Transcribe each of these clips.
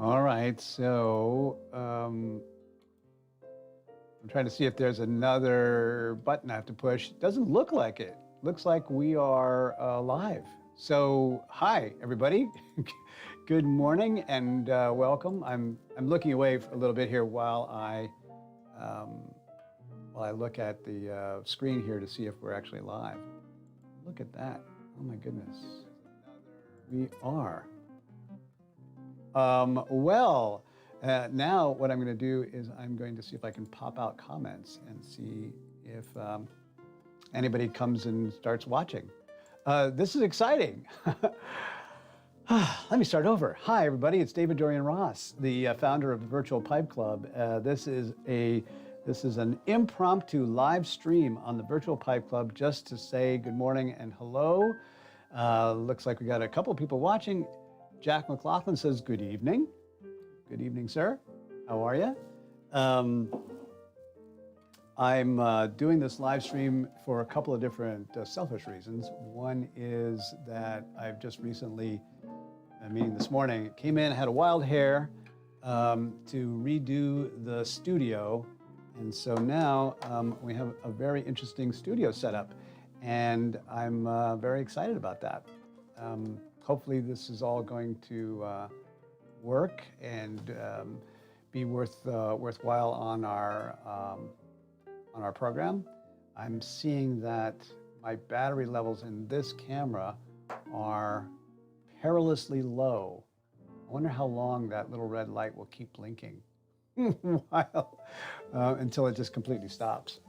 All right, so I'm trying to see if there's another button I have to push. Doesn't look like it. Looks like we are live. So hi, everybody. Good morning and welcome. I'm looking away a little bit here while I look at the screen here to see if we're actually live. Look at that. Oh my goodness. We are. Now what I'm going to do is I'm going to see if I can pop out comments and see if anybody comes and starts watching. This is exciting. Let me start over. Hi, everybody. It's David Dorian Ross, the founder of the Virtual Pipe Club. This is an impromptu live stream on the Virtual Pipe Club just to say good morning and hello. Looks like we got a couple of people watching. Jack McLaughlin says good evening. Good evening, sir. How are you? I'm doing this live stream for a couple of different selfish reasons. One is that I've just recently, a meeting this morning, came in, had a wild hair to redo the studio. And so now we have a very interesting studio setup. And I'm very excited about that. Hopefully this is all going to work and be worthwhile on our program. I'm seeing that my battery levels in this camera are perilously low. I wonder how long that little red light will keep blinking until it just completely stops.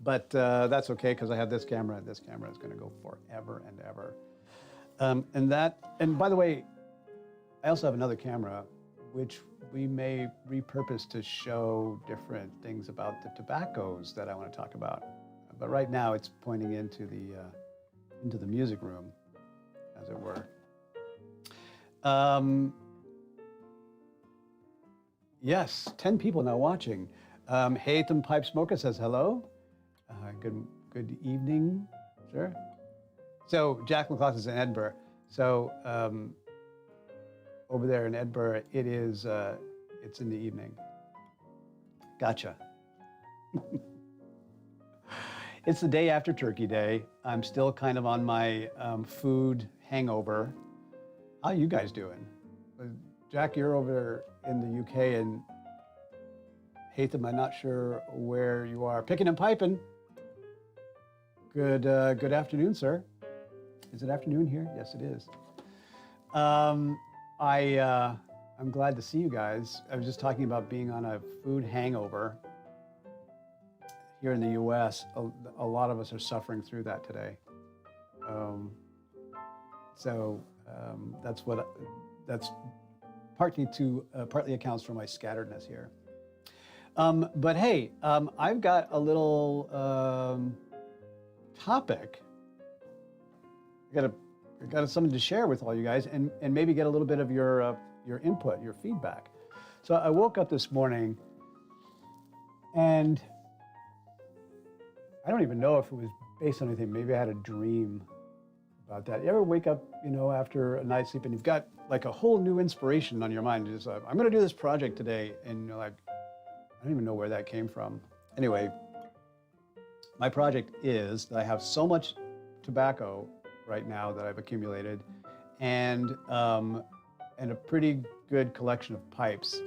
But that's okay because I have this camera, and this camera is going to go forever and ever. And by the way, I also have another camera, which we may repurpose to show different things about the tobaccos that I want to talk about. But right now, it's pointing into the music room, as it were. Yes, 10 people now watching. Haytham Pipe Smoker says hello. Good evening, sir. So Jack McLaughlin is in Edinburgh. So over there in Edinburgh, it's in the evening. Gotcha. It's the day after Turkey Day. I'm still kind of on my food hangover. How are you guys doing? Jack, you're over in the UK, and Haytham, I'm not sure where you are. Picking and piping. Good afternoon, sir. Is it afternoon here? Yes, it is. I'm glad to see you guys. I was just talking about being on a food hangover. Here in the U.S., a lot of us are suffering through that today. That's partly accounts for my scatteredness here. But hey, I've got a little topic. I got something to share with all you guys, and maybe get a little bit of your input, your feedback. So I woke up this morning, and I don't even know if it was based on anything. Maybe I had a dream about that. You ever wake up, after a night's sleep, and you've got like a whole new inspiration on your mind? Just like, I'm going to do this project today, and you're like, I don't even know where that came from. Anyway, my project is that I have so much tobacco right now that I've accumulated, and a pretty good collection of pipes.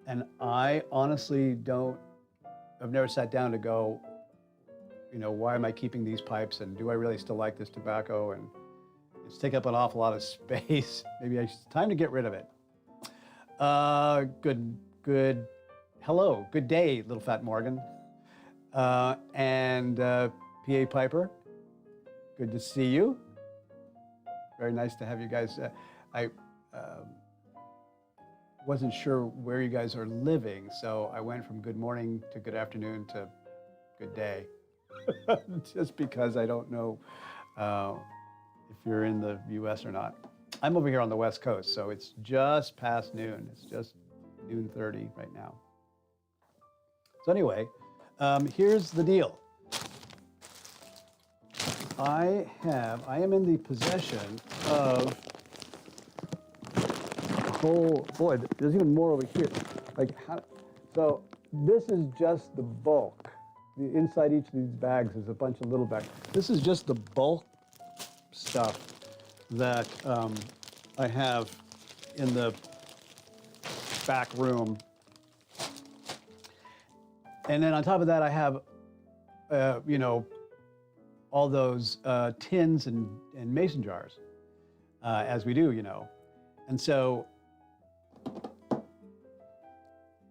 And I honestly I've never sat down to go, why am I keeping these pipes, and do I really still like this tobacco? And it's taking up an awful lot of space. Maybe it's time to get rid of it. Hello, good day, Little Fat Morgan. And PA Piper, good to see you. Very nice to have you guys. I wasn't sure where you guys are living, so I went from good morning to good afternoon to good day. Just because I don't know if you're in the US or not. I'm over here on the West Coast, so it's just past noon. It's just noon 30 right now. So anyway, here's the deal. I am in the possession of whole, boy, there's even more over here. Like, so this is just the bulk. Inside each of these bags is a bunch of little bags. This is just the bulk stuff that I have in the back room. And then on top of that, I have, you know, all those tins and mason jars, as we do, you know. And so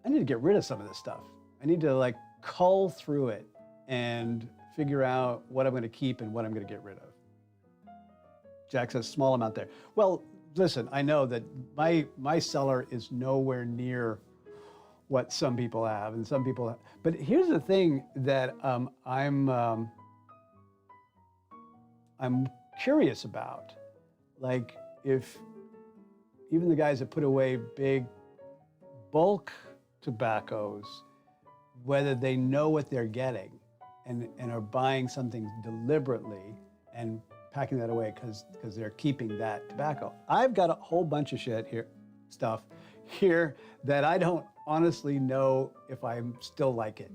I need to get rid of some of this stuff. I need to like cull through it and figure out what I'm going to keep and what I'm going to get rid of. Jack says small amount there. Well, listen, I know that my cellar is nowhere near what some people have, and some people have. But here's the thing that I'm curious about. Like, if even the guys that put away big bulk tobaccos, whether they know what they're getting and are buying something deliberately and packing that away because they're keeping that tobacco. I've got a whole bunch of stuff here that I don't honestly know if I still like it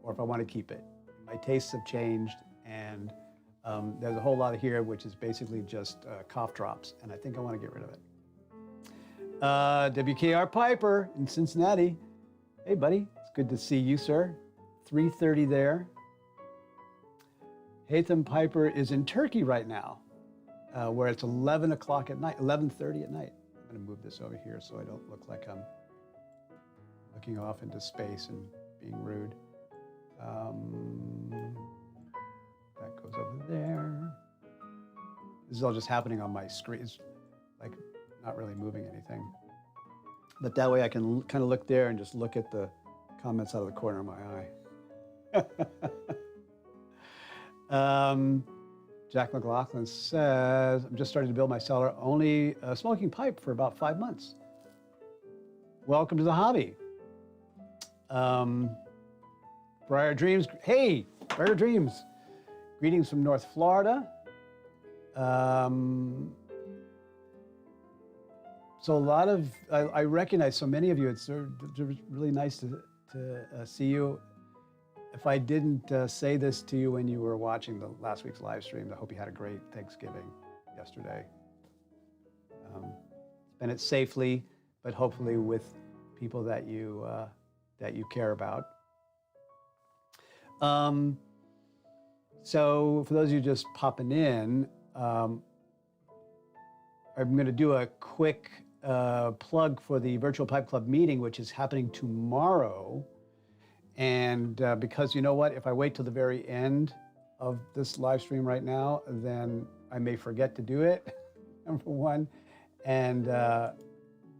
or if I want to keep it. My tastes have changed, and there's a whole lot of here which is basically just cough drops, and I think I want to get rid of it. WKR Piper in Cincinnati. Hey, buddy. It's good to see you, sir. 3:30 there. Hatham Piper is in Turkey right now, where it's 11 o'clock at night, 11:30 at night. I'm going to move this over here so I don't look like I'm looking off into space and being rude. That goes over there. This is all just happening on my screen. It's like not really moving anything. But that way I can kind of look there and just look at the comments out of the corner of my eye. Jack McLaughlin says, I'm just starting to build my cellar, only smoking pipe for about 5 months. Welcome to the hobby. Briar Dreams, hey, Briar Dreams. Greetings from North Florida. So a lot of, I recognize so many of you. It's really nice to see you. If I didn't say this to you when you were watching the last week's live stream, I hope you had a great Thanksgiving yesterday. Spend it safely, but hopefully with people that you care about. So for those of you just popping in, I'm going to do a quick plug for the Virtual Pipe Club meeting, which is happening tomorrow. And because you know what, if I wait till the very end of this live stream right now, then I may forget to do it, number one, and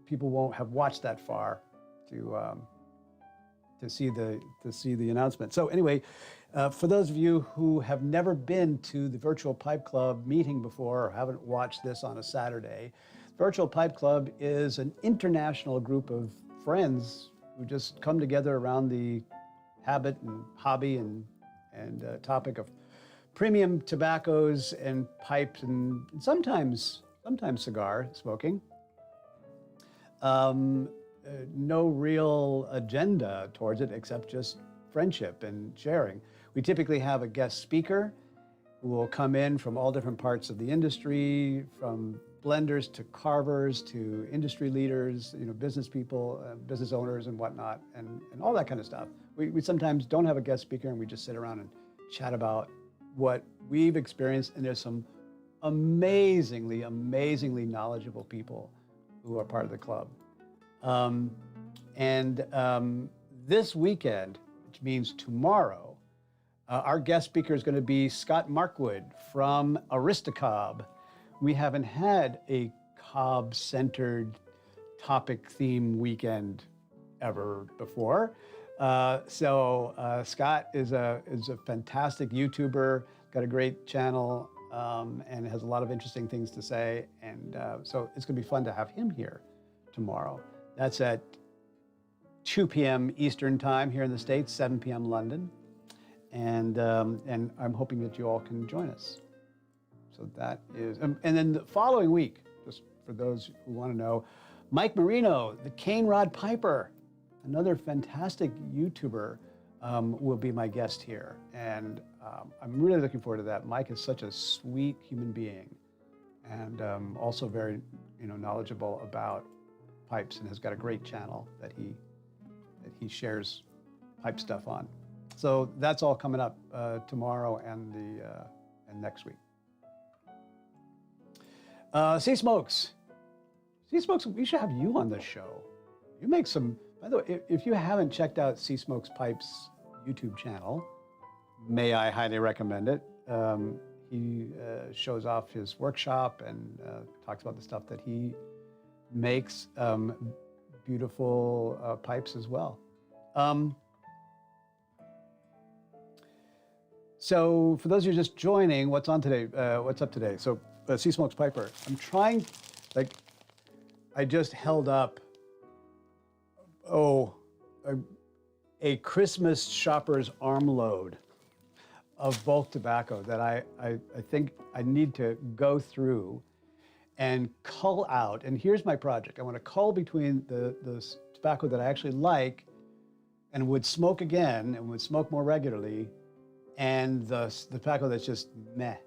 people won't have watched that far to see the announcement. So anyway, for those of you who have never been to the Virtual Pipe Club meeting before or haven't watched this on a Saturday, Virtual Pipe Club is an international group of friends who just come together around the habit and hobby and topic of premium tobaccos and pipes and sometimes cigar smoking. No real agenda towards it except just friendship and sharing. We typically have a guest speaker who will come in from all different parts of the industry, from blenders to carvers to industry leaders, business people, business owners and whatnot, and all that kind of stuff. We sometimes don't have a guest speaker and we just sit around and chat about what we've experienced, and there's some amazingly knowledgeable people who are part of the club. This weekend, which means tomorrow, our guest speaker is going to be Scott Markwood from Aristocob. We haven't had a Cobb-centered topic theme weekend ever before. So Scott is a fantastic YouTuber, got a great channel, and has a lot of interesting things to say. And so it's going to be fun to have him here tomorrow. That's at 2 p.m. Eastern time here in the States, 7 p.m. London. And I'm hoping that you all can join us. So that is, and then the following week, just for those who want to know, Mike Marino, the Cane Rod Piper, another fantastic YouTuber, will be my guest here. And I'm really looking forward to that. Mike is such a sweet human being and also very knowledgeable about pipes and has got a great channel that he shares pipe stuff on. So that's all coming up tomorrow and next week. Sea Smokes. Sea Smokes, we should have you on the show. You make some, by the way, if you haven't checked out Sea Smokes Pipes YouTube channel, may I highly recommend it. He shows off his workshop and talks about the stuff that he makes, beautiful pipes as well. So for those of you just joining, what's on today? What's up today? So Sea Smokes Piper. I'm trying, I just held up, a Christmas shopper's armload of bulk tobacco that I think I need to go through and cull out. And here's my project. I want to cull between the tobacco that I actually like and would smoke again and would smoke more regularly, and the tobacco that's just meh.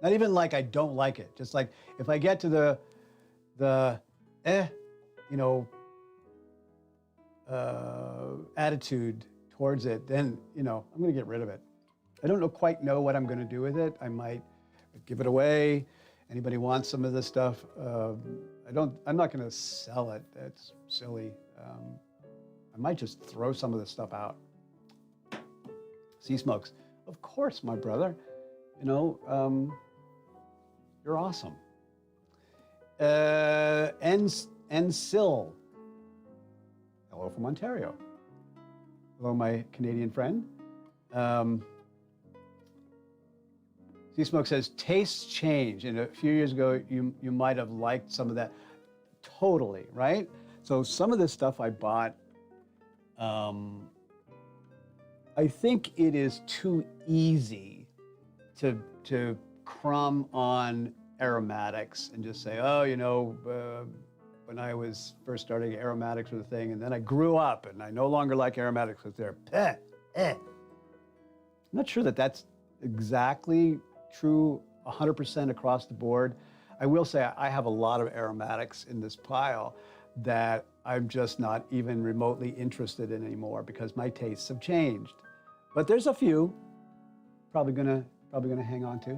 Not even like I don't like it. Just like if I get to the attitude towards it, then I'm going to get rid of it. I don't quite know what I'm going to do with it. I might give it away. Anybody wants some of this stuff? I'm not going to sell it. That's silly. I might just throw some of this stuff out. Sea Smokes, of course, my brother. You're awesome. Sill. Hello from Ontario. Hello, my Canadian friend. Sea Smoke says, tastes change. And a few years ago, you might have liked some of that. Totally, right? So some of this stuff I bought, I think it is too easy to crumb on aromatics and just say, when I was first starting, aromatics were the thing, and then I grew up and I no longer like aromatics because they're I'm not sure that that's exactly true 100% across the board. I will say I have a lot of aromatics in this pile that I'm just not even remotely interested in anymore because my tastes have changed. But there's a few probably gonna hang on to.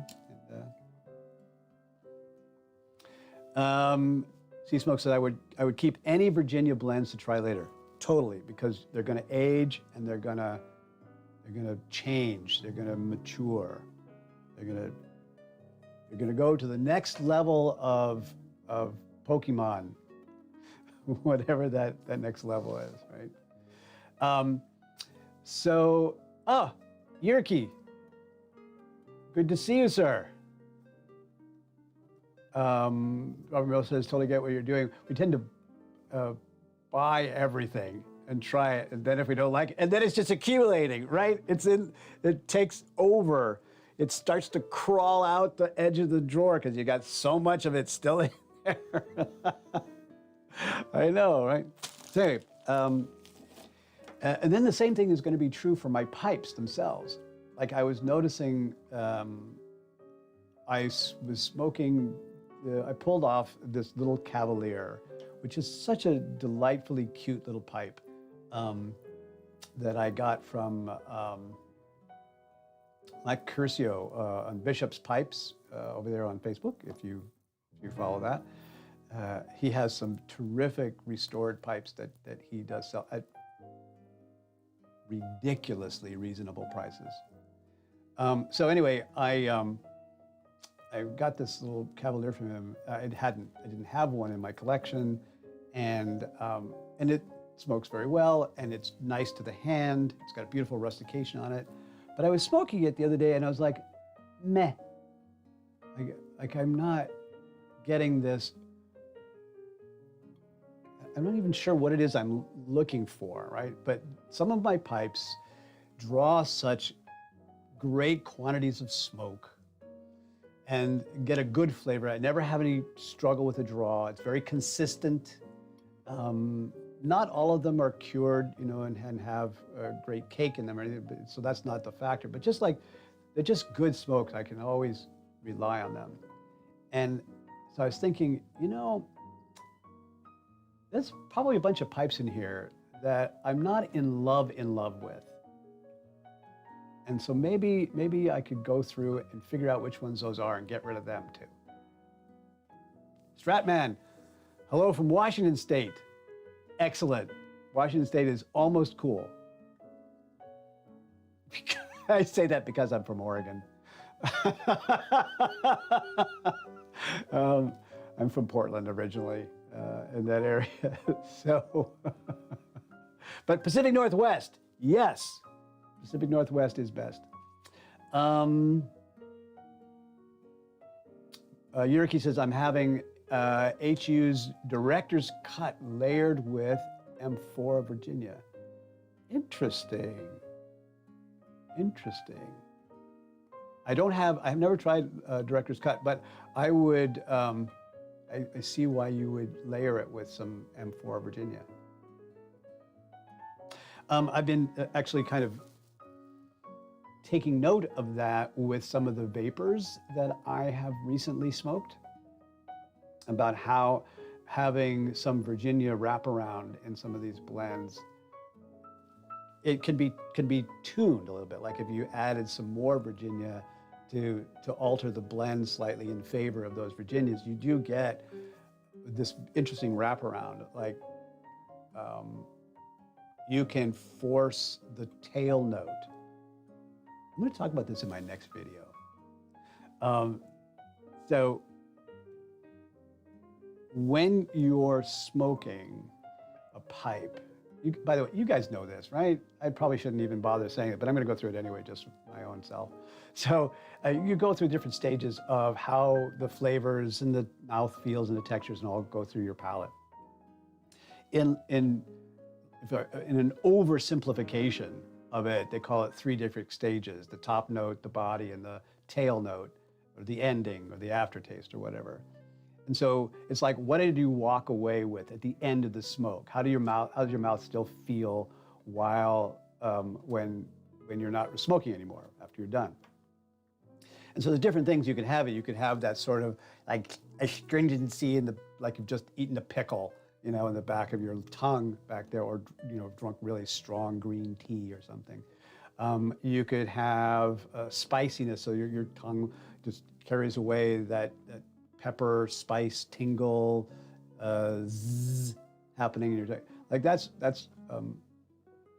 Sea Smoke said I would keep any Virginia blends to try later. Totally, because they're gonna age and they're gonna change. They're gonna mature. They're gonna go to the next level of Pokemon, whatever that next level is, right? Yerky, good to see you, sir. Robert Mill says, totally get what you're doing. We tend to buy everything and try it, and then if we don't like it, and then it's just accumulating, right? It takes over. It starts to crawl out the edge of the drawer because you got so much of it still in there. I know, right? So, and then the same thing is going to be true for my pipes themselves. Like I was noticing, I was smoking, I pulled off this little Cavalier, which is such a delightfully cute little pipe that I got from Mike Curcio on Bishop's Pipes over there on Facebook, if you follow that. He has some terrific restored pipes that he does sell at ridiculously reasonable prices. So anyway, I got this little Cavalier from him. I didn't have one in my collection, and it smokes very well, and it's nice to the hand. It's got a beautiful rustication on it. But I was smoking it the other day, and I was like, meh. Like I'm not getting this. I'm not even sure what it is I'm looking for, right? But some of my pipes draw such great quantities of smoke, and get a good flavor. I never have any struggle with a draw. It's very consistent. Not all of them are cured, you know, and have a great cake in them or anything, so that's not the factor. But just like, they're just good smokes. I can always rely on them. And so I was thinking, you know, there's probably a bunch of pipes in here that I'm not in love with. And so maybe I could go through and figure out which ones those are and get rid of them too. Stratman, hello from Washington State. Excellent. Washington State is almost cool. I say that because I'm from Oregon. I'm from Portland originally, in that area. So, but Pacific Northwest, yes. Pacific Northwest is best. Yuriki says, I'm having HU's director's cut layered with M4 of Virginia. Interesting. Interesting. I've never tried director's cut, but I would, I see why you would layer it with some M4 of Virginia. I've been actually kind of taking note of that with some of the vapors that I have recently smoked, about how having some Virginia wraparound in some of these blends, it can be tuned a little bit. Like if you added some more Virginia to alter the blend slightly in favor of those Virginias, you do get this interesting wraparound. Like you can force the tail note. I'm going to talk about this in my next video. So when you're smoking a pipe, by the way, you guys know this, right? I probably shouldn't even bother saying it, but I'm going to go through it anyway, just for my own self. So you go through different stages of how the flavors and the mouth feels and the textures and all go through your palate. In an oversimplification of it, they call it 3 different stages: the top note, the body, and the tail note, or the ending, or the aftertaste, or whatever. And so it's like, what did you walk away with at the end of the smoke? How does your mouth still feel while when you're not smoking anymore after you're done? And so there's different things you can have. You could have that sort of like astringency in the, like you've just eaten a pickle, you know, in the back of your tongue back there, or, you know, drunk really strong green tea or something. You could have spiciness, so your tongue just carries away that pepper, spice, tingle, zzz happening in your tongue. Like that's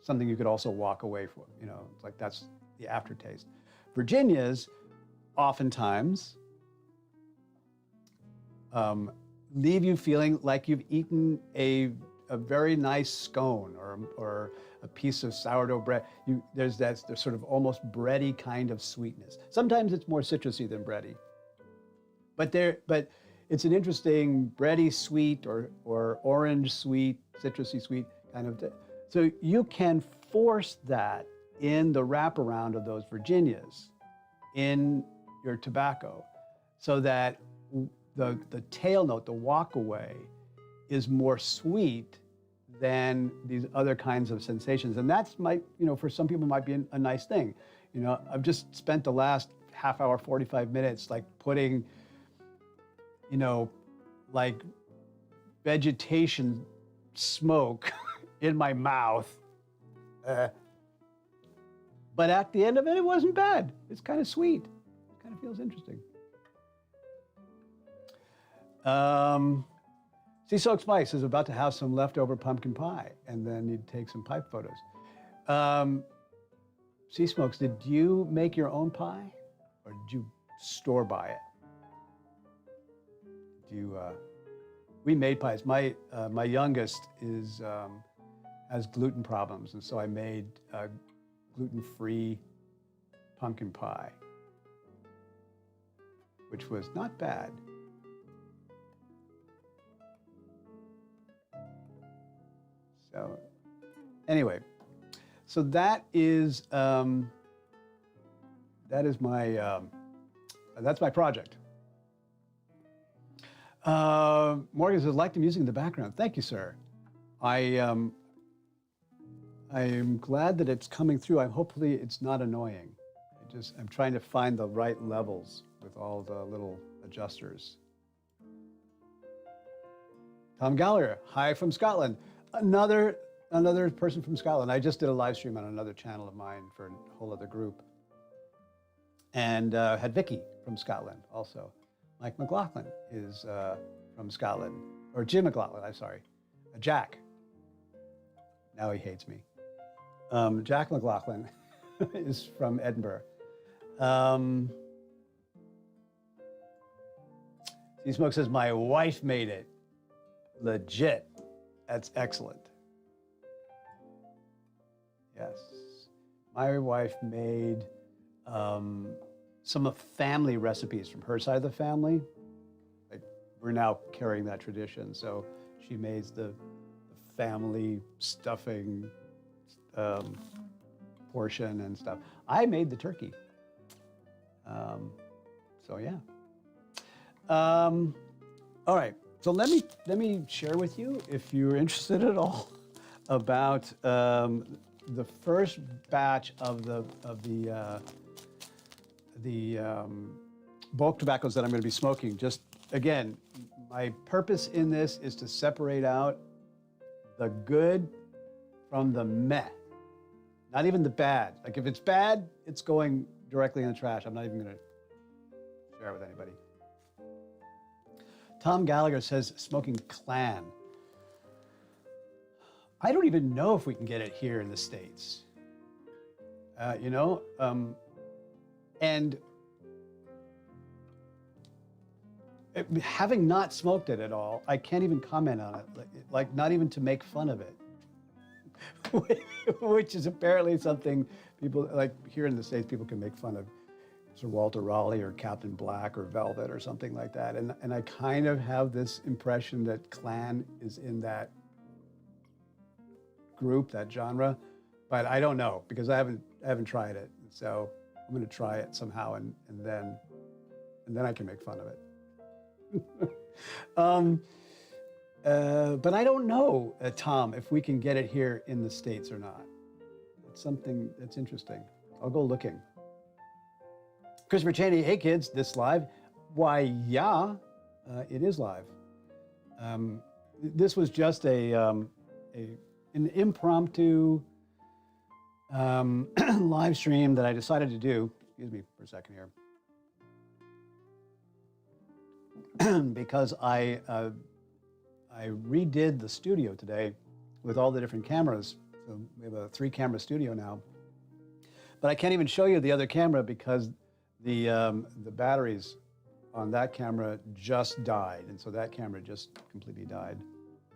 something you could also walk away from, you know, it's like that's the aftertaste. Virginias oftentimes leave you feeling like you've eaten a very nice scone or a piece of sourdough bread. There's sort of almost bready kind of sweetness. Sometimes it's more citrusy than bready. But it's an interesting bready sweet or orange sweet, citrusy sweet kind of thing. So you can force that in the wraparound of those Virginias in your tobacco, so that the tail note, the walk away, is more sweet than these other kinds of sensations. And that's for some people might be a nice thing. You know, I've just spent the last half hour, 45 minutes, like putting, you know, like vegetation smoke in my mouth. But at the end of it, it wasn't bad. It's kind of sweet. It kind of feels interesting. Sea Soaked Spice is about to have some leftover pumpkin pie, and then you'd take some pipe photos. Sea Smokes, did you make your own pie, or did you store buy it? We made pies. My youngest has gluten problems, and so I made gluten-free pumpkin pie, which was not bad. So anyway, so that is my that's my project. Morgan says, like the music in the background. Thank you, sir. I'm glad that it's coming through. Hopefully it's not annoying. I'm trying to find the right levels with all the little adjusters. Tom Gallagher, hi from Scotland. Another person from Scotland. I just did a live stream on another channel of mine for a whole other group. And had Vicky from Scotland also. Mike McLaughlin is from Scotland, or Jim McLaughlin, I'm sorry. Jack. Now he hates me. Jack McLaughlin is from Edinburgh. C-Smoke says, my wife made it. Legit. That's excellent. Yes. My wife made some of family recipes from her side of the family. Like, we're now carrying that tradition. So she made the family stuffing portion and stuff. I made the turkey. So yeah. All right. So let me share with you, if you're interested at all, about the first batch of the bulk tobaccos that I'm going to be smoking. Just again, my purpose in this is to separate out the good from the meh. Not even the bad. Like if it's bad, it's going directly in the trash. I'm not even going to share it with anybody. Tom Gallagher says, smoking Clan. I don't even know if we can get it here in the States. And having not smoked it at all, I can't even comment on it, like not even to make fun of it, which is apparently something people, like here in the States, people can make fun of Sir Walter Raleigh or Captain Black or Velvet or something like that. And I kind of have this impression that Clan is in that group, that genre, but I don't know because I haven't tried it. So I'm going to try it somehow, and then I can make fun of it. But I don't know, Tom, if we can get it here in the States or not. It's something that's interesting. I'll go looking. Christopher Cheney, hey kids, this live? Why, yeah, it is live. This was just an impromptu live stream that I decided to do. Excuse me for a second here. Because I redid the studio today with all the different cameras. So we have a 3-camera studio now. But I can't even show you the other camera because the batteries on that camera just died. And so that camera just completely died.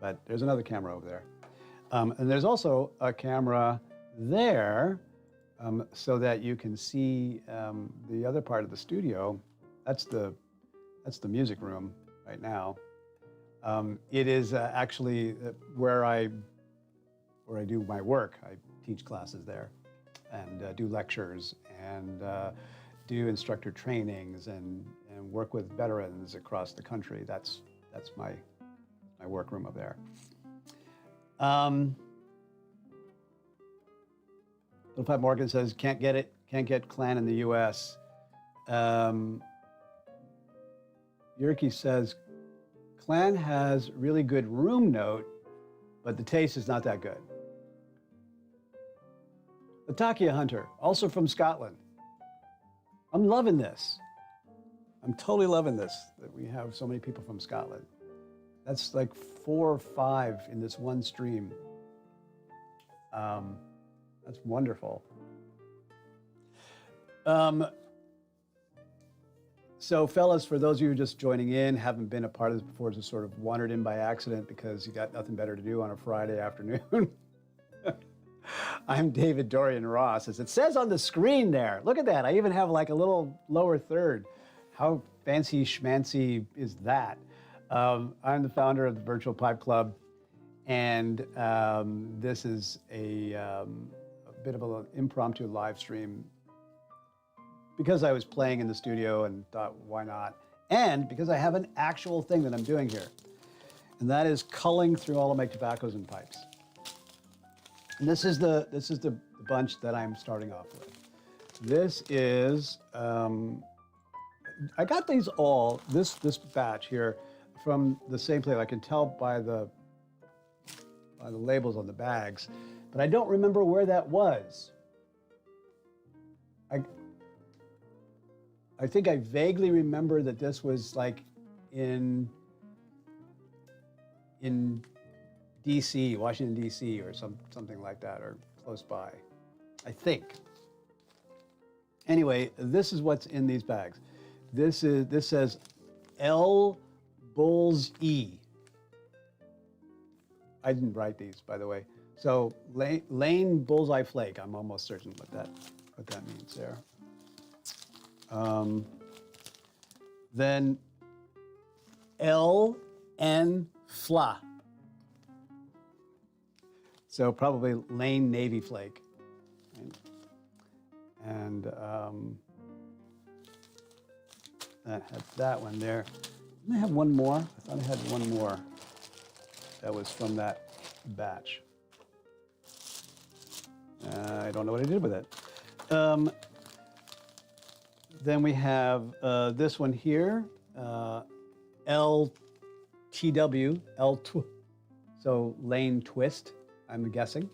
But there's another camera over there. And there's also a camera there so that you can see the other part of the studio. That's the music room right now. It is actually where I do my work. I teach classes there and do lectures and do instructor trainings and work with veterans across the country. That's my workroom up there. Little Pat Morgan says, can't get Clan in the US. Yurki says, Clan has really good room note, but the taste is not that good. Latakia Hunter, also from Scotland. I'm loving this. I'm totally loving this, that we have so many people from Scotland. That's like 4 or 5 in this one stream. That's wonderful. So fellas, for those of you just joining in, haven't been a part of this before, just sort of wandered in by accident because you got nothing better to do on a Friday afternoon. I'm David Dorian Ross, as it says on the screen there. Look at that, I even have like a little lower third. How fancy schmancy is that? I'm the founder of the Virtual Pipe Club, and this is a bit of an impromptu live stream because I was playing in the studio and thought, why not? and because I have an actual thing that I'm doing here, and that is culling through all of my tobaccos and pipes. And this is the bunch that I'm starting off with. This is I got these all this batch here from the same place. I can tell by the labels on the bags, but I don't remember where that was. I think I vaguely remember that this was like in DC, Washington, DC, or something like that, or close by, I think. Anyway, this is what's in these bags. This says L Bullseye. I didn't write these, by the way. So Lane Bullseye Flake. I'm almost certain what that means there. Then L N Fla. So probably Lane Navy Flake. Right? And that had that one there. Didn't I have one more? I thought I had one more that was from that batch. I don't know what I did with it. Then we have this one here, LTW, so lane twist, I'm guessing.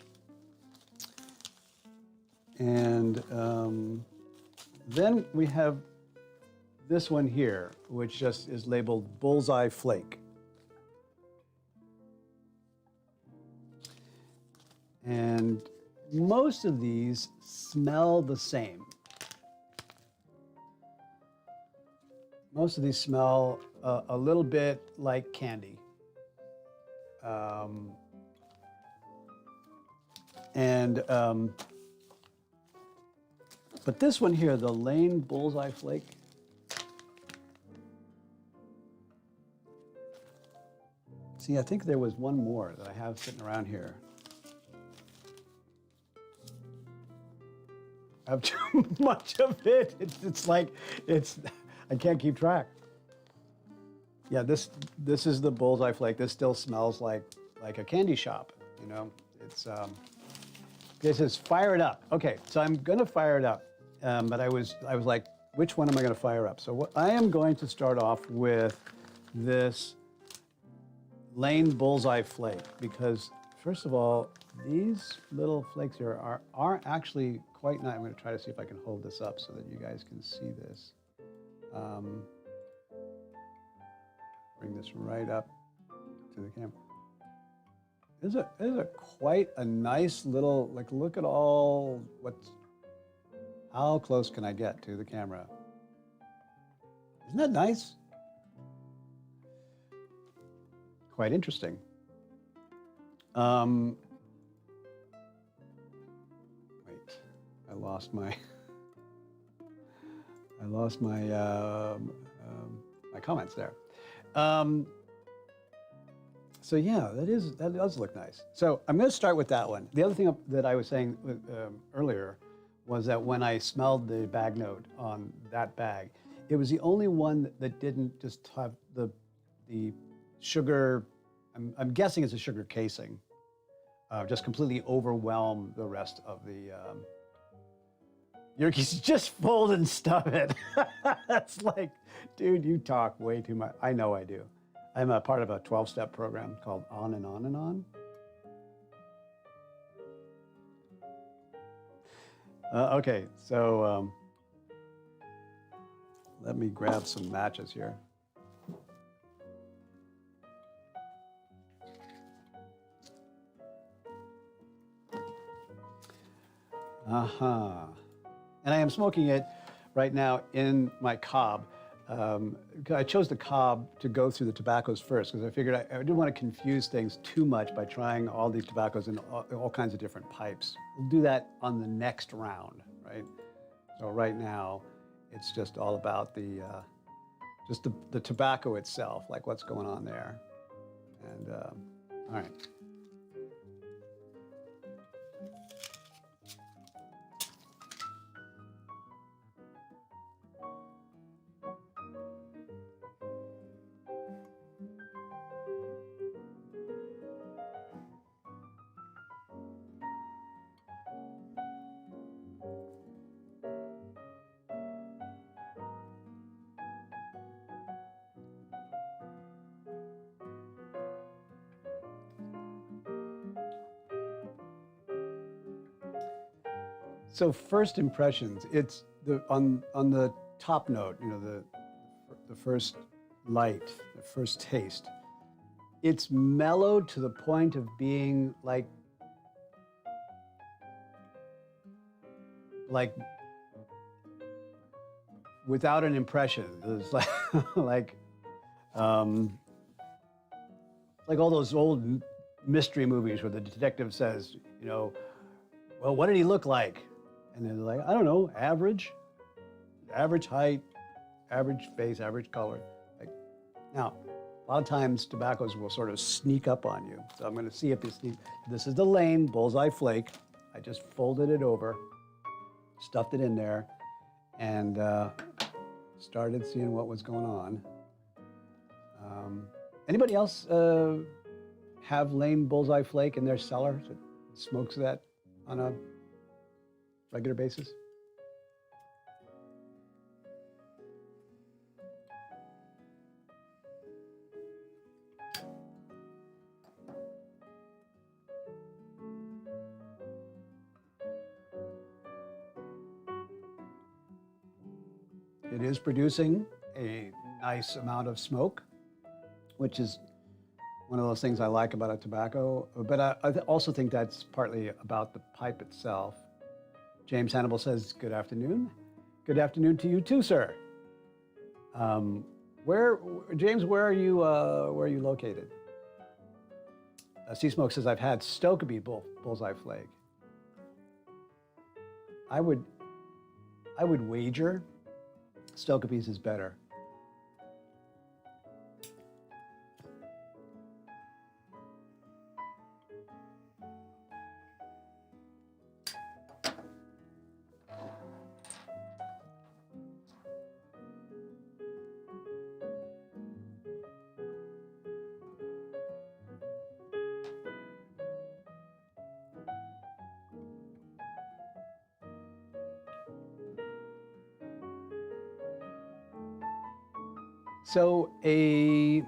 And then we have this one here, which just is labeled Bullseye Flake. And most of these smell the same. Most of these smell a little bit like candy. But this one here, the Lane Bullseye Flake, see, I think there was one more that I have sitting around here. I have too much of it. It's like, I can't keep track. Yeah, this is the Bullseye Flake. This still smells like a candy shop, you know? It's, this is fire it up. Okay, so I'm gonna fire it up. But I was like, which one am I gonna fire up? So I am going to start off with this Lane Bullseye Flake, because first of all, these little flakes here are actually quite nice. I'm going to try to see if I can hold this up so that you guys can see this. Bring this right up to the camera. This is a quite a nice little, like, look at all how close can I get to the camera? Isn't that nice? Quite interesting. Wait, I lost my my comments there. So yeah, that does look nice. So I'm going to start with that one. The other thing that I was saying earlier was that when I smelled the bag note on that bag, it was the only one that didn't just have the sugar. I'm guessing it's a sugar casing. Just completely overwhelm the rest of the. Yerkes, just fold and stuff it. That's like, dude, you talk way too much. I know I do. I'm a part of a 12-step program called On and On and On. Okay, so let me grab some matches here. And I am smoking it right now in my cob. I chose the cob to go through the tobaccos first because I figured I didn't want to confuse things too much by trying all these tobaccos in all kinds of different pipes. We'll do that on the next round, right? So right now, it's just all about just the tobacco itself, like what's going on there. And all right. So first impressions, it's on the top note, you know, the first light, the first taste. It's mellowed to the point of being like without an impression. It's like um, like all those old mystery movies where the detective says, you know, well, what did he look like? And they're like, I don't know, average height, average face, average color. Like, now, a lot of times tobaccos will sort of sneak up on you. So I'm going to see if this sneak. This is the Lane Bullseye Flake. I just folded it over, stuffed it in there, and started seeing what was going on. Anybody else have Lane Bullseye Flake in their cellar that smokes that on a regular basis? It is producing a nice amount of smoke, which is one of those things I like about a tobacco, but I also think that's partly about the pipe itself. James Hannibal says, good afternoon. Good afternoon to you too, sir. James, where are you located? C-Smoke says, I've had Stokeby Bullseye Flake. I would wager Stokeby's is better. So let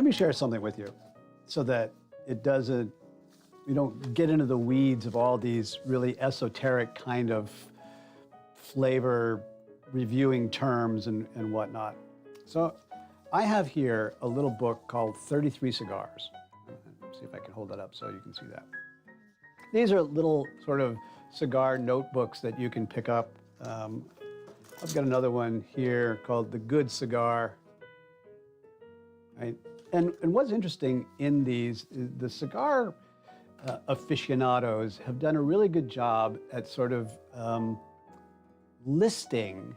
me share something with you so that we don't get into the weeds of all these really esoteric kind of flavor reviewing terms and whatnot. So I have here a little book called 33 Cigars. See if I can hold that up so you can see that. These are little sort of cigar notebooks that you can pick up. I've got another one here called The Good Cigar. Right? And what's interesting in these is the cigar aficionados have done a really good job at sort of listing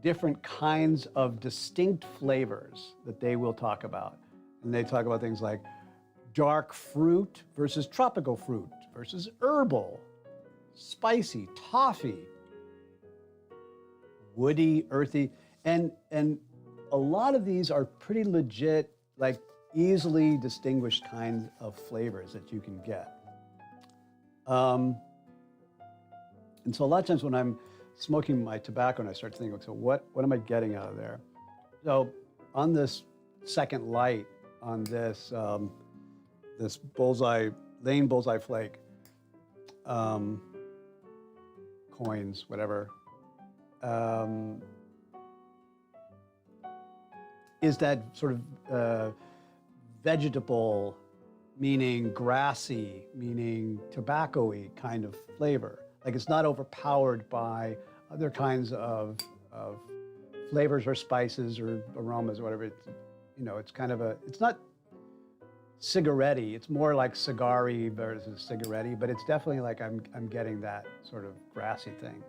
different kinds of distinct flavors that they will talk about. And they talk about things like dark fruit versus tropical fruit versus herbal, spicy, toffee, woody, earthy, and a lot of these are pretty legit, like easily distinguished kinds of flavors that you can get. And so a lot of times when I'm smoking my tobacco and I start to think, so what am I getting out of there? So on this second light, on this this Bullseye, Lane Bullseye Flake, coins, whatever, is that sort of vegetable, meaning grassy, meaning tobacco-y kind of flavor. Like it's not overpowered by other kinds of flavors or spices or aromas or whatever. It's kind of it's not cigarette-y. It's more like cigar-y versus cigarette-y, but it's definitely like I'm getting that sort of grassy thing.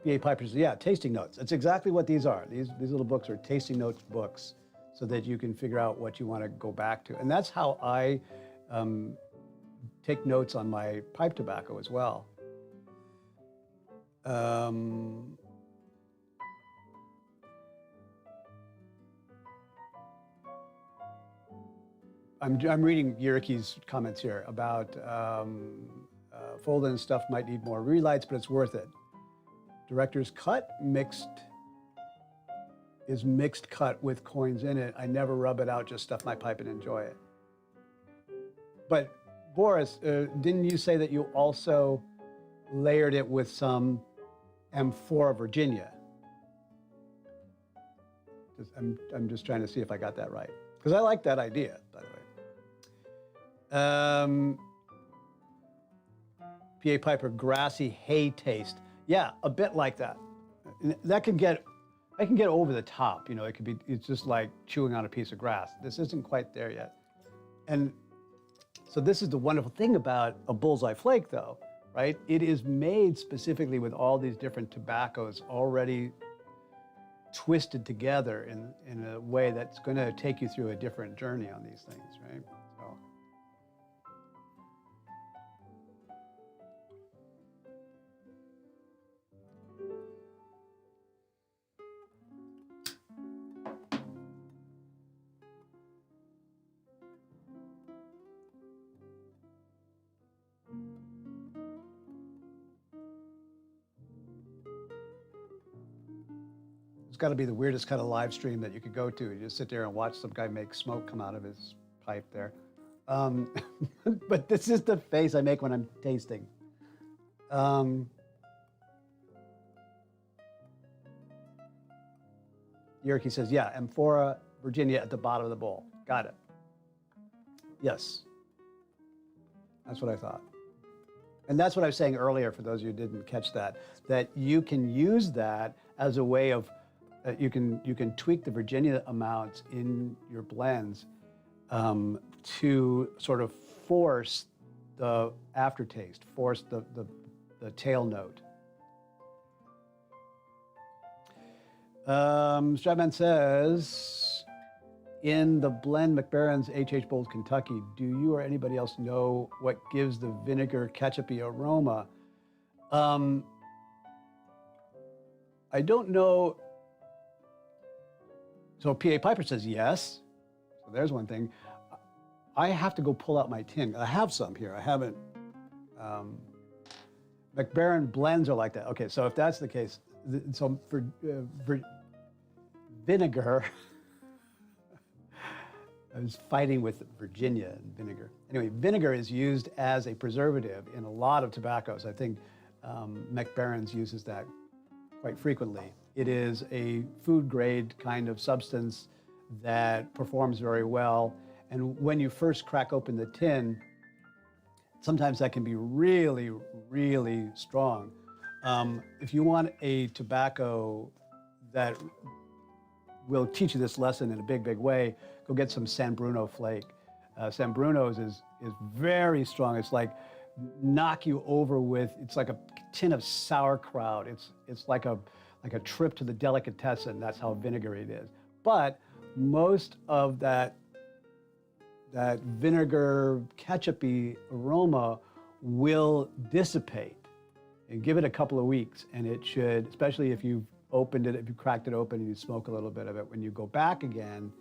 B.A. Piper says, yeah, tasting notes. That's exactly what these are. These little books are tasting notes books so that you can figure out what you want to go back to. And that's how I take notes on my pipe tobacco as well. I'm reading Yuriki's comments here about fold-in stuff might need more relights, but it's worth it. Director's cut is mixed cut with coins in it. I never rub it out, just stuff my pipe and enjoy it. But Boris, didn't you say that you also layered it with some amphora Virginia? I'm just trying to see if I got that right, because I like that idea, by the way. PA Piper, grassy hay taste. Yeah, a bit like that. I can get over the top. You know, it's just like chewing on a piece of grass. This isn't quite there yet. And so this is the wonderful thing about a Bullseye Flake, though, right? It is made specifically with all these different tobaccos already twisted together in a way that's going to take you through a different journey on these things, right? So. It's got to be the weirdest kind of live stream that you could go to. You just sit there and watch some guy make smoke come out of his pipe there. But this is the face I make when I'm tasting. Yerke says, yeah, amphora Virginia at the bottom of the bowl. Got it. Yes. That's what I thought. And that's what I was saying earlier, for those of you who didn't catch that you can use that as a way of, you can tweak the Virginia amounts in your blends to sort of force the aftertaste, force the tail note. Stratman says, in the blend McBaron's H.H. Bowles, Kentucky, do you or anybody else know what gives the vinegar ketchupy aroma? I don't know. So PA Piper says yes. So there's one thing. I have to go pull out my tin. I have some here. I haven't. McBaron blends are like that. Okay, so if that's the case, so for vinegar, I was fighting with Virginia and vinegar. Anyway, vinegar is used as a preservative in a lot of tobaccos. I think McBaron's uses that quite frequently. It is a food grade kind of substance that performs very well. And when you first crack open the tin, sometimes that can be really, really strong. If you want a tobacco that will teach you this lesson in a big, big way, go get some San Bruno Flake. San Bruno's is very strong. It's like knock you over with, it's like a tin of sauerkraut. It's like a trip to the delicatessen. That's how vinegary it is. But most of that vinegar ketchupy aroma will dissipate, and give it a couple of weeks, and it should, especially if you've opened it, if you cracked it open and you smoke a little bit of it, when you go back again,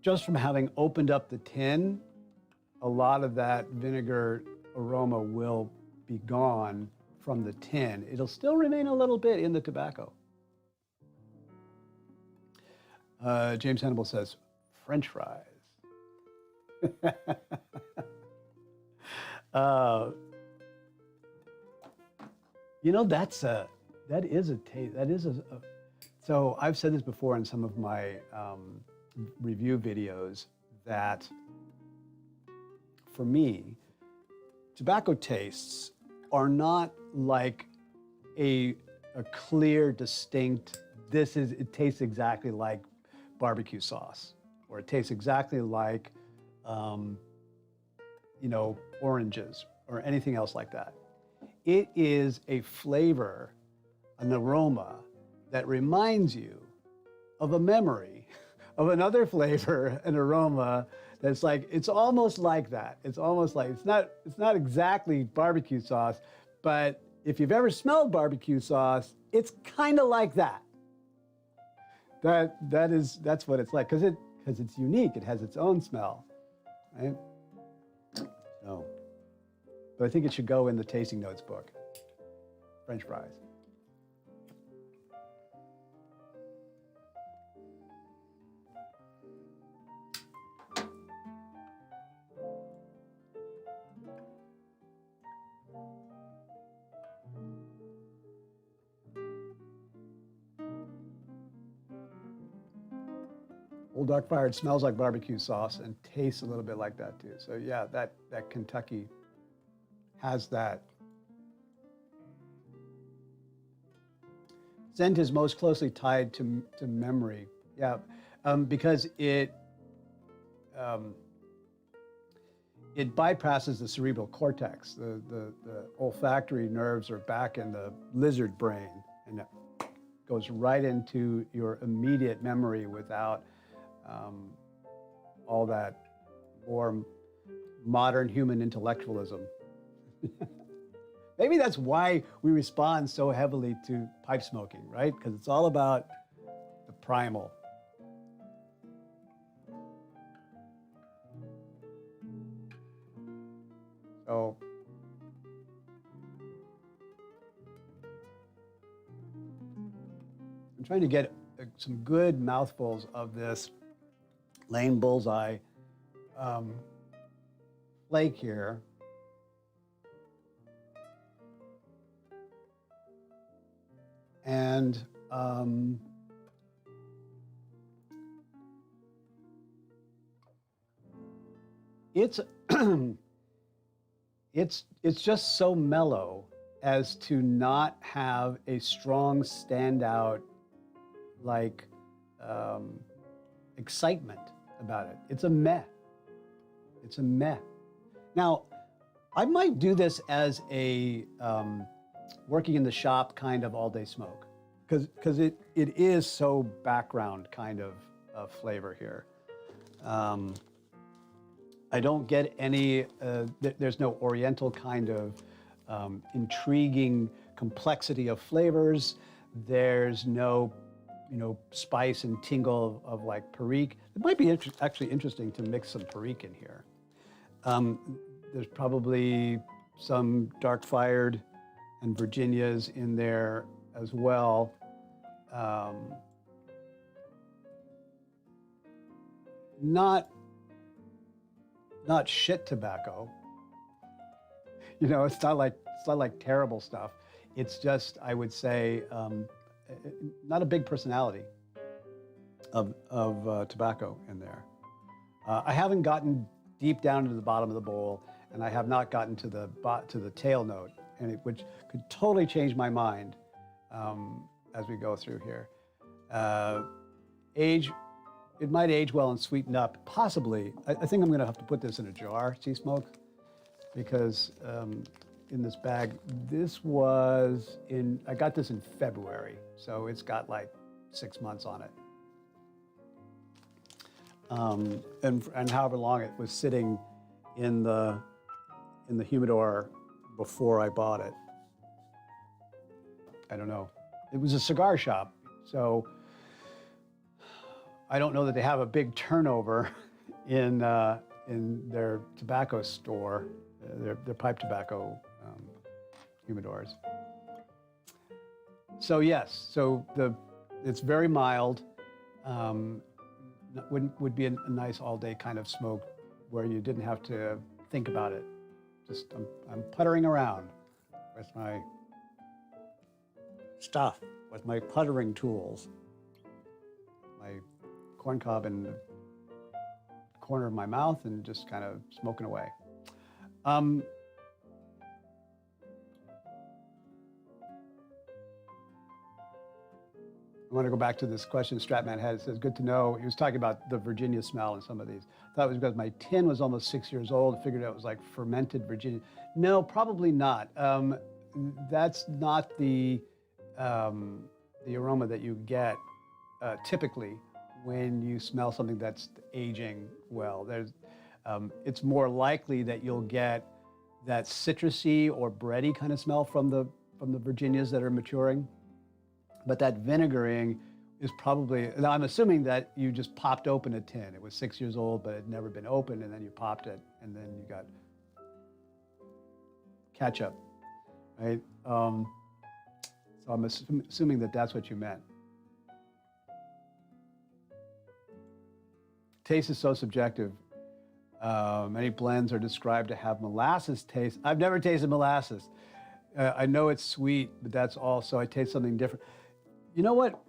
just from having opened up the tin, a lot of that vinegar aroma will be gone from the tin. It'll still remain a little bit in the tobacco. James Hannibal says, French fries. You know, that is a taste. That is so I've said this before in some of my review videos that for me, tobacco tastes are not like a clear, distinct, it tastes exactly like barbecue sauce, or it tastes exactly like, you know, oranges or anything else like that. It is a flavor, an aroma that reminds you of a memory of another flavor, an aroma that's like, it's almost like that. It's almost like, it's not exactly barbecue sauce, but if you've ever smelled barbecue sauce, it's kind of like that. That's what it's like, because it's unique. It has its own smell, right? So, But I think it should go in the tasting notes book. French fries. Old Dark Fired smells like barbecue sauce and tastes a little bit like that too. So yeah, that Kentucky has that. Scent is most closely tied to memory. Yeah, because it bypasses the cerebral cortex. The olfactory nerves are back in the lizard brain, and it goes right into your immediate memory without all that more modern human intellectualism. Maybe that's why we respond so heavily to pipe smoking, right? Because it's all about the primal. So I'm trying to get some good mouthfuls of this Lane Bullseye Flake here. And it's it's just so mellow as to not have a strong standout like excitement about it. It's a meh. It's a meh. Now, I might do this as a working in the shop kind of all-day smoke, because it is so background kind of flavor here. I don't get any, there's no oriental kind of intriguing complexity of flavors. There's no, spice and tingle of like Perique. It might be actually interesting to mix some Perique in here. There's probably some dark fired and Virginias in there as well. Not shit tobacco. It's not like terrible stuff. It's just, I would say, not a big personality of tobacco in there. I haven't gotten deep down into the bottom of the bowl, and I have not gotten to the tail note, which could totally change my mind as we go through here. It might age well and sweeten up, possibly. I think I'm going to have to put this in a jar, Sea Smoke, because in this bag, I got this in February, so it's got like 6 months on it. And however long it was sitting in the humidor before I bought it. I don't know. It was a cigar shop, so I don't know that they have a big turnover in their tobacco store, their pipe tobacco humidors. So yes, it's very mild. Would be a nice all-day kind of smoke where you didn't have to think about it. Just I'm puttering around with my stuff, with my puttering tools, my corncob in the corner of my mouth and just kind of smoking away. I want to go back to this question Stratman had. It says, good to know. He was talking about the Virginia smell in some of these. I thought it was because my tin was almost 6 years old. Figured it was like fermented Virginia. No, probably not. That's not the aroma that you get typically when you smell something that's aging well. It's more likely that you'll get that citrusy or bready kind of smell from the Virginias that are maturing. But that vinegaring is probably, now I'm assuming that you just popped open a tin. It was 6 years old, but it had never been opened, and then you popped it, and then you got ketchup, right? So I'm assuming that that's what you meant. Taste is so subjective. Many blends are described to have molasses taste. I've never tasted molasses. I know it's sweet, but that's also, I taste something different. You know what,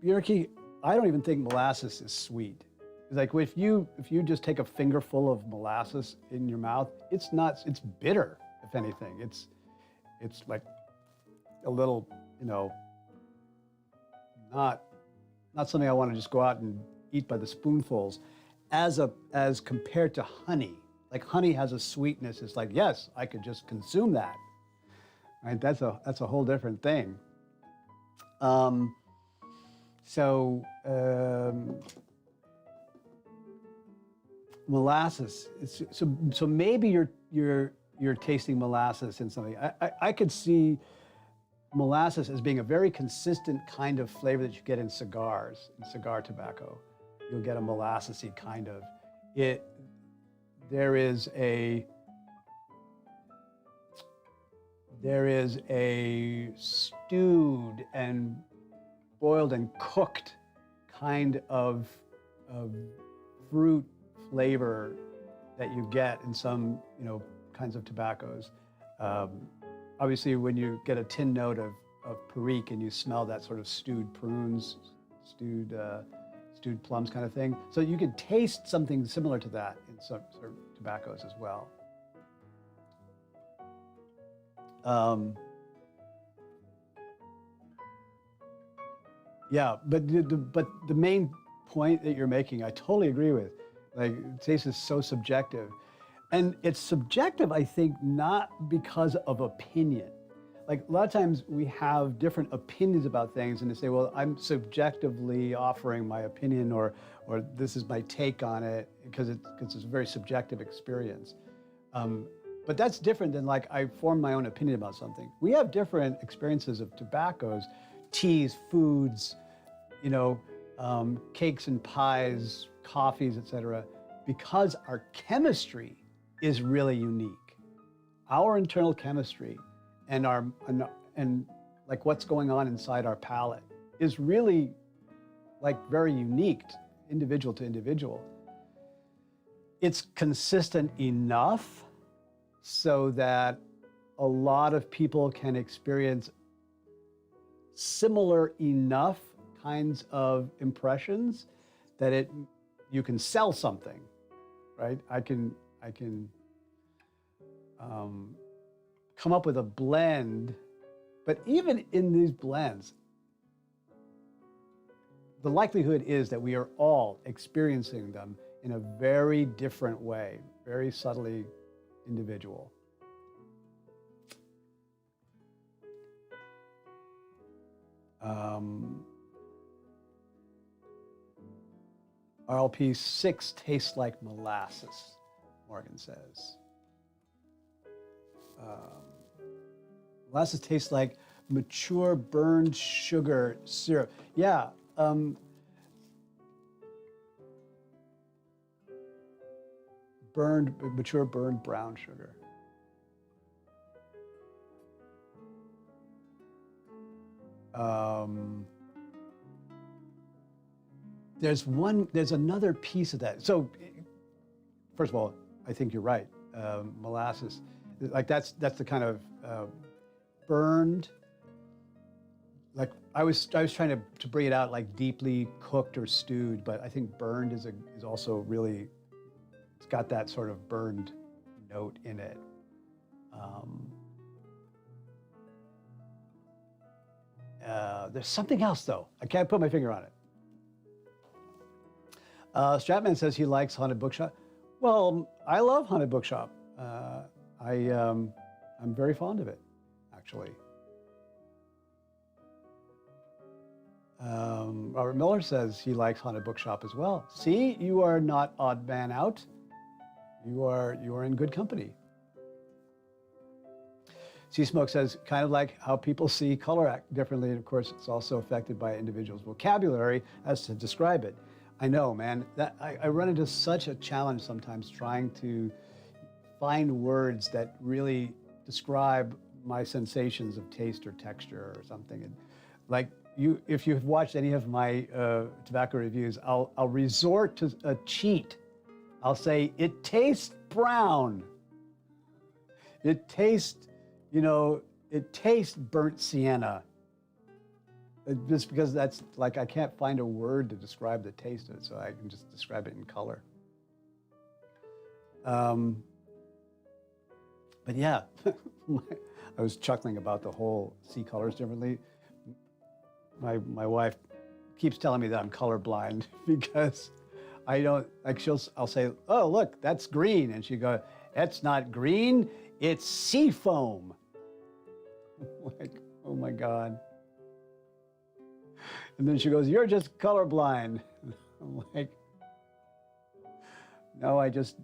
Yerke? I don't even think molasses is sweet. It's like if you just take a fingerful of molasses in your mouth, it's bitter, if anything. It's like a little, not something I want to just go out and eat by the spoonfuls, as compared to honey. Like honey has a sweetness. It's like, yes, I could just consume that. Right? That's a whole different thing. Molasses. So maybe you're tasting molasses in something. I could see molasses as being a very consistent kind of flavor that you get in cigars, in cigar tobacco. You'll get a molassesy kind of. There is a stewed and boiled and cooked kind of fruit flavor that you get in some, kinds of tobaccos. Obviously, when you get a tin note of Perique and you smell that sort of stewed prunes, stewed plums kind of thing. So you can taste something similar to that in some sort of tobaccos as well. Yeah, but the main point that you're making, I totally agree with. Like, taste is so subjective. And it's subjective, I think, not because of opinion. Like, a lot of times we have different opinions about things, and they say, well, I'm subjectively offering my opinion, or this is my take on it, because it's a very subjective experience. But that's different than, like, I form my own opinion about something. We have different experiences of tobaccos, teas, foods, cakes and pies, coffees, etc., because our chemistry is really unique. Our internal chemistry and like what's going on inside our palate is really like very unique, individual to individual. It's consistent enough so that a lot of people can experience similar enough kinds of impressions that you can sell something, right? I can come up with a blend, but even in these blends, the likelihood is that we are all experiencing them in a very different way, very subtly individual. RLP 6 tastes like molasses, Morgan says. Molasses tastes like mature burned sugar syrup. Yeah. Mature burned brown sugar. There's another piece of that. So, first of all, I think you're right. Molasses, like that's the kind of burned. Like I was trying to bring it out like deeply cooked or stewed, but I think burned is also really, it's got that sort of burned note in it. There's something else though. I can't put my finger on it. Stratman says he likes Haunted Bookshop. Well, I love Haunted Bookshop. I'm very fond of it, actually. Robert Miller says he likes Haunted Bookshop as well. See, you are not odd man out. You are in good company. C-Smoke says, kind of like how people see color act differently, and of course, it's also affected by individuals' vocabulary as to describe it. I know, man, that I run into such a challenge sometimes trying to find words that really describe my sensations of taste or texture or something. And like if you've watched any of my tobacco reviews, I'll resort to a cheat. I'll say, it tastes brown. It tastes, it tastes burnt sienna. Just because that's like, I can't find a word to describe the taste of it, so I can just describe it in color. But yeah, I was chuckling about the whole see colors differently. My wife keeps telling me that I'm colorblind because I don't, like I'll say, oh, look, that's green. And she goes, that's not green, it's sea foam. Like, oh my God. And then she goes, you're just colorblind. I'm like, no, I just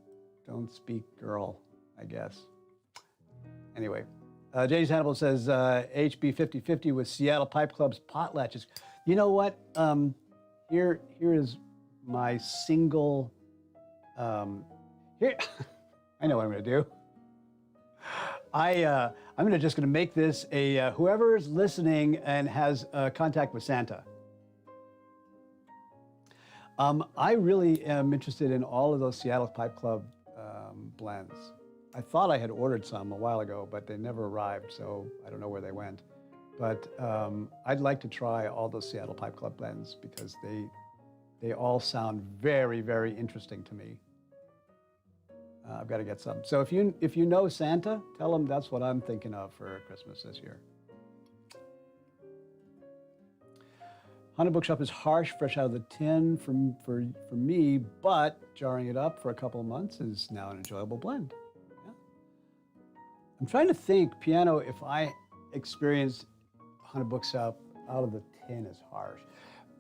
don't speak girl, I guess. Anyway, James Hannibal says, HB 5050 with Seattle Pipe Club's potlatches. You know what? Here is my single, here, I know what I'm gonna do. I'm just gonna make this a, whoever's listening and has contact with Santa. I really am interested in all of those Seattle Pipe Club blends. I thought I had ordered some a while ago, but they never arrived, so I don't know where they went. But I'd like to try all those Seattle Pipe Club blends because they all sound very, very interesting to me. I've got to get some. So if you know Santa, tell him that's what I'm thinking of for Christmas this year. Haunted Bookshop is harsh, fresh out of the tin for me, but jarring it up for a couple of months is now an enjoyable blend. Yeah. I'm trying to think, piano, if I experienced Haunted Bookshop out of the tin as harsh.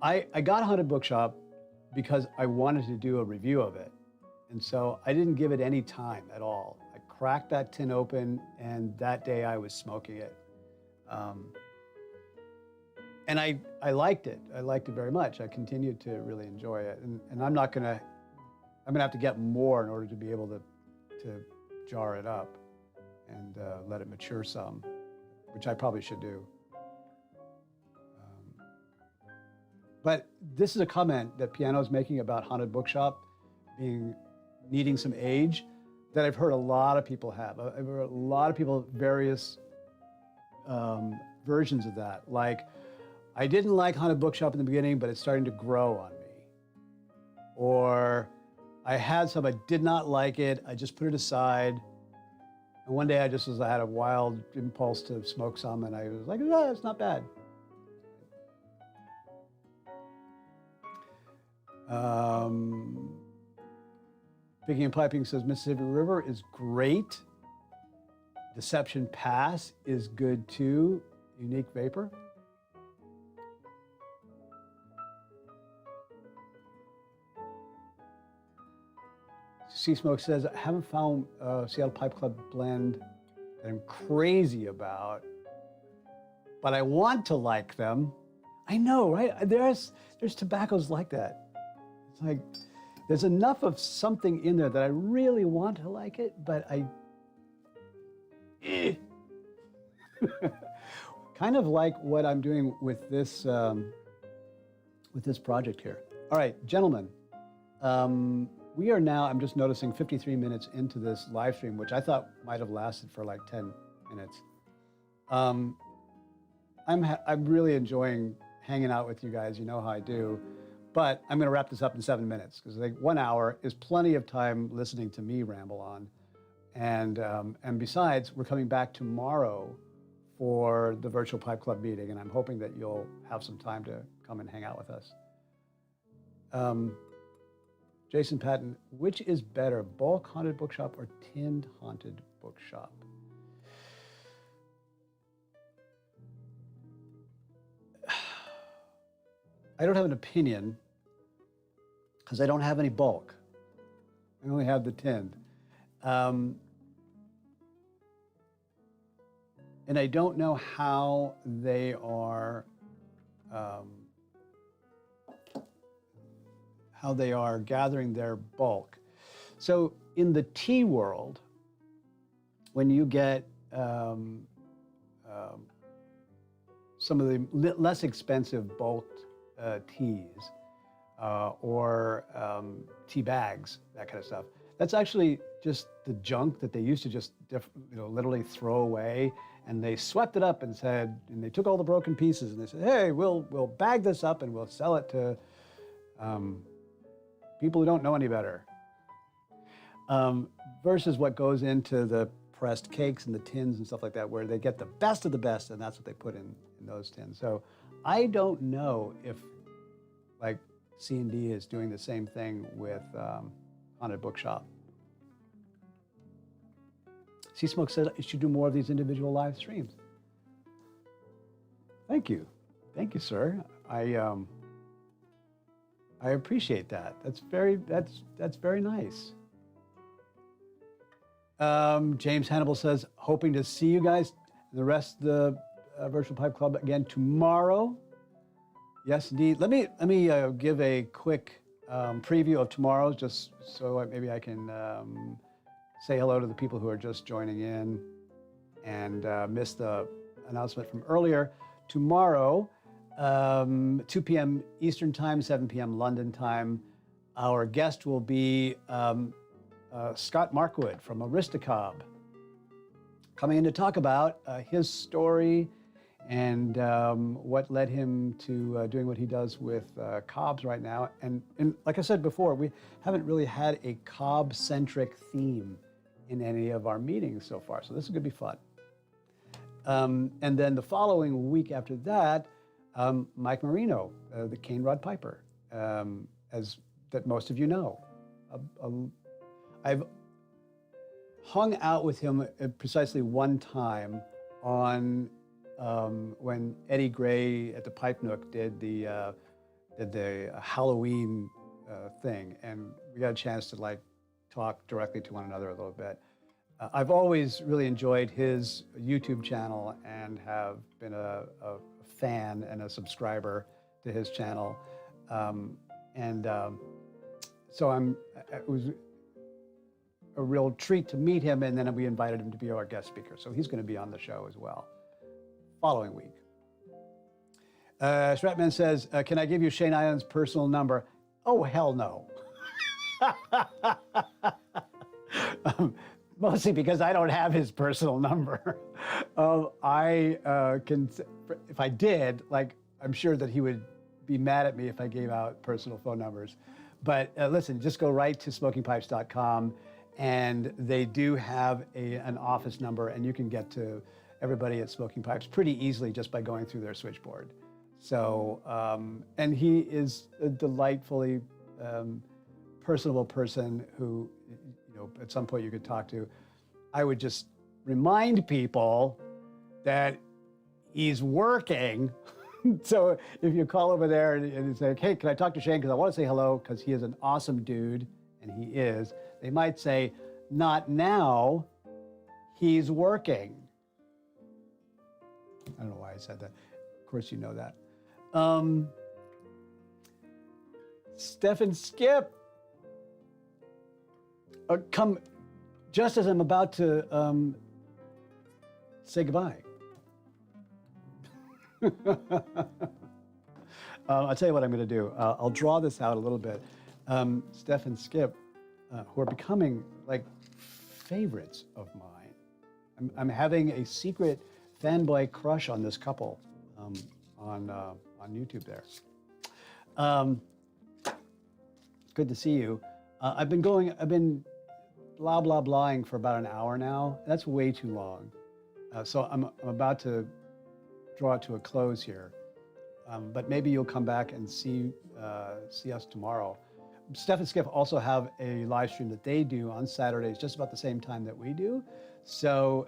I got Haunted Bookshop because I wanted to do a review of it. And so I didn't give it any time at all. I cracked that tin open, and that day I was smoking it. And I liked it. I liked it very much. I continued to really enjoy it. And I'm gonna have to get more in order to be able to jar it up and let it mature some, which I probably should do. But this is a comment that Piano's making about Haunted Bookshop needing some age that I've heard a lot of people have. I've heard a lot of people, various versions of that. Like, I didn't like Haunted Bookshop in the beginning, but it's starting to grow on me. Or I had some, I did not like it, I just put it aside. And one day I had a wild impulse to smoke some, and I was like, oh, it's not bad. Picking and Piping says Mississippi River is great. Deception Pass is good too. Unique Vapor. Sea Smoke says, I haven't found Seattle Pipe Club blend that I'm crazy about, but I want to like them. I know, right? There's tobaccos like that. It's like, there's enough of something in there that I really want to like it, but kind of like what I'm doing with this project here. All right, gentlemen, we are now, I'm just noticing, 53 minutes into this live stream, which I thought might have lasted for like 10 minutes. I'm really enjoying hanging out with you guys. You know how I do. But I'm going to wrap this up in 7 minutes because I think 1 hour is plenty of time listening to me ramble on. And besides, we're coming back tomorrow for the virtual Pipe Club meeting, and I'm hoping that you'll have some time to come and hang out with us. Jason Patton, which is better, bulk Haunted Bookshop or tinned Haunted Bookshop? I don't have an opinion because I don't have any bulk. I only have the tinned. And I don't know how they are gathering their bulk. So in the tea world, when you get um, um, some of the less expensive bulked teas or tea bags, that kind of stuff. That's actually just the junk that they used to just literally throw away, and they swept it up and they took all the broken pieces and they said, hey, we'll bag this up and we'll sell it to people who don't know any better. Versus what goes into the pressed cakes and the tins and stuff like that, where they get the best of the best, and that's what they put in those tins. So I don't know if like C&D is doing the same thing with Haunted Bookshop. C-Smoke said you should do more of these individual live streams. Thank you, sir. I appreciate that. That's very nice. James Hannibal says, hoping to see you guys and the rest of the Virtual Pipe Club again tomorrow. Yes, indeed. Let me give a quick preview of tomorrow, just so maybe I can say hello to the people who are just joining in and missed the announcement from earlier. Tomorrow, 2 p.m. Eastern Time, 7 p.m. London Time, our guest will be Scott Markwood from Aristocob, coming in to talk about his story and what led him to doing what he does with cobs right now. And like I said before, we haven't really had a cob-centric theme in any of our meetings so far, so this is going to be fun. And then the following week after that, Mike Marino, the cane rod piper, as that most of you know. I've hung out with him precisely one time on when Eddie Gray at the Pipe Nook did the Halloween thing, and we got a chance to like talk directly to one another a little bit. I've always really enjoyed his YouTube channel and have been a fan and a subscriber to his channel, so it was a real treat to meet him, and then we invited him to be our guest speaker. So he's going to be on the show as well following week. Stratman says, can I give you Shane Island's personal number? Oh, hell no. Mostly because I don't have his personal number. I can, if I did, like, I'm sure that he would be mad at me if I gave out personal phone numbers. But listen, just go right to smokingpipes.com, and they do have an office number, and you can get to everybody at Smoking Pipes pretty easily just by going through their switchboard. So, and he is a delightfully personable person who, at some point you could talk to. I would just remind people that he's working. So if you call over there and say, hey, can I talk to Shane? Because I want to say hello, because he is an awesome dude, and he is. They might say, not now, he's working. I don't know why I said that. Of course you know that. Stephen Skip, come just as I'm about to say goodbye. I'll tell you what I'm going to do. I'll draw this out a little bit. Steph and Skip, who are becoming like favorites of mine. I'm having a secret fanboy crush on this couple on YouTube there. Good to see you. I've been blah, blah, blahing for about an hour now. That's way too long. So I'm about to draw it to a close here. But maybe you'll come back and see us tomorrow. Steph and Skip also have a live stream that they do on Saturdays, just about the same time that we do. So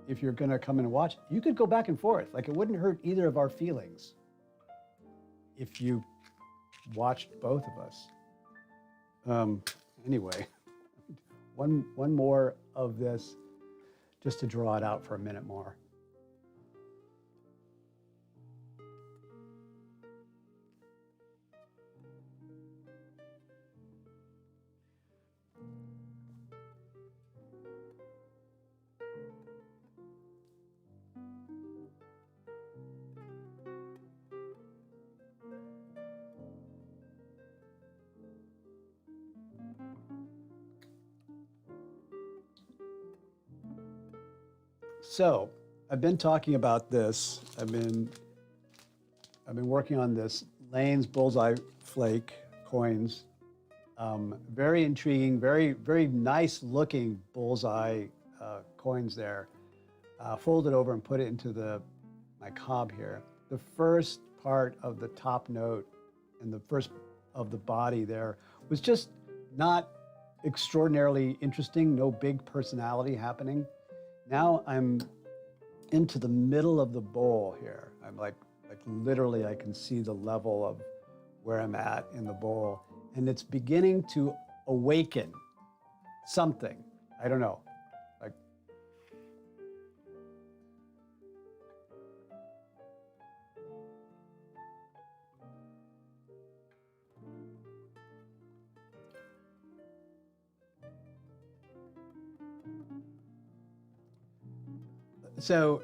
if you're gonna come in and watch, you could go back and forth. Like, it wouldn't hurt either of our feelings if you watched both of us. Anyway, one more of this just to draw it out for a minute more. So I've been talking about this. I've been working on this Lane's Bullseye Flake coins. Very intriguing, very nice looking bullseye coins there. Fold it over and put it into my cob here. The first part of the top note and the first of the body there was just not extraordinarily interesting, no big personality happening. Now I'm into the middle of the bowl here. I'm like literally I can see the level of where I'm at in the bowl, and it's beginning to awaken something. I don't know. So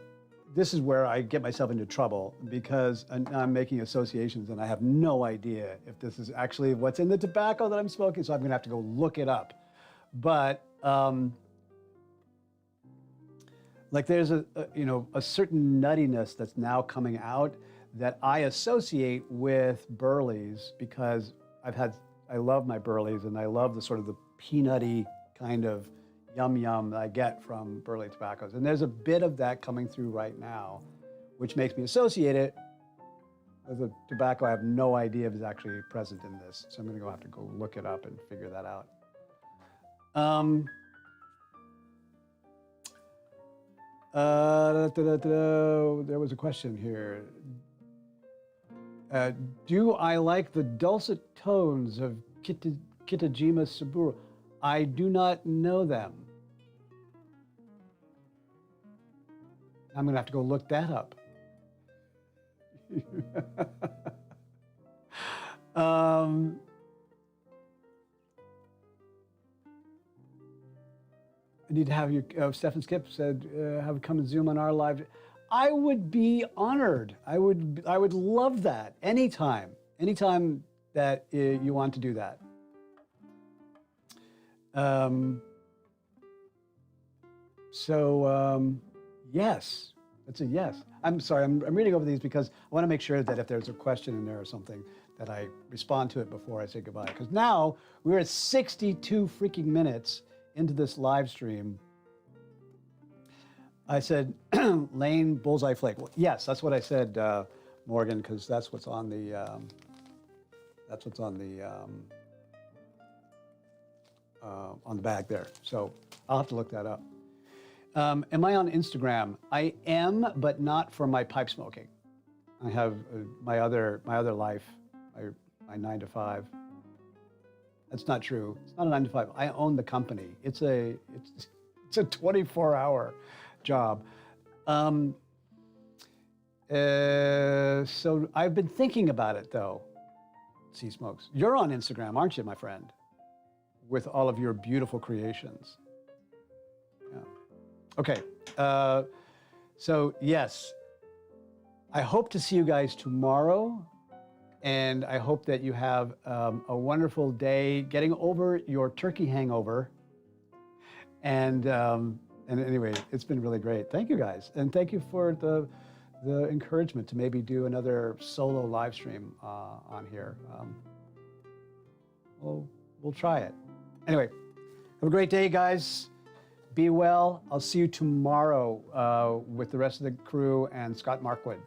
this is where I get myself into trouble, because I'm making associations and I have no idea if this is actually what's in the tobacco that I'm smoking, so I'm gonna have to go look it up. But like there's a certain nuttiness that's now coming out that I associate with Burleys, because I love my Burleys, and I love the sort of the peanutty kind of yum that I get from Burley tobaccos. And there's a bit of that coming through right now, which makes me associate it with a tobacco I have no idea if is actually present in this. So I'm gonna have to go look it up and figure that out. There was a question here. Do I like the dulcet tones of Kitajima Saburo? I do not know them. I'm gonna have to go look that up. I need to have you, Stefan Skip said, have it come and Zoom on our live. I would be honored. I would love that anytime that you want to do that. Yes, that's a yes. I'm sorry, I'm reading over these because I want to make sure that if there's a question in there or something, that I respond to it before I say goodbye. Because now we're at 62 freaking minutes into this live stream. I said, Lane Bullseye Flake. Well, yes, that's what I said, Morgan, because that's what's on the bag there. So I'll have to look that up. Am I on Instagram? I am, but not for my pipe smoking. I have my other life, my 9 to 5. That's not true. It's not a 9 to 5. I own the company. It's a 24-hour job. So I've been thinking about it though. C Smokes. You're on Instagram, aren't you, my friend? With all of your beautiful creations. Yeah. Okay. So yes, I hope to see you guys tomorrow. And I hope that you have a wonderful day getting over your turkey hangover. And anyway, it's been really great. Thank you guys. And thank you for the encouragement to maybe do another solo live stream on here. We'll try it. Anyway, have a great day, guys. Be well. I'll see you tomorrow with the rest of the crew and Scott Markwood.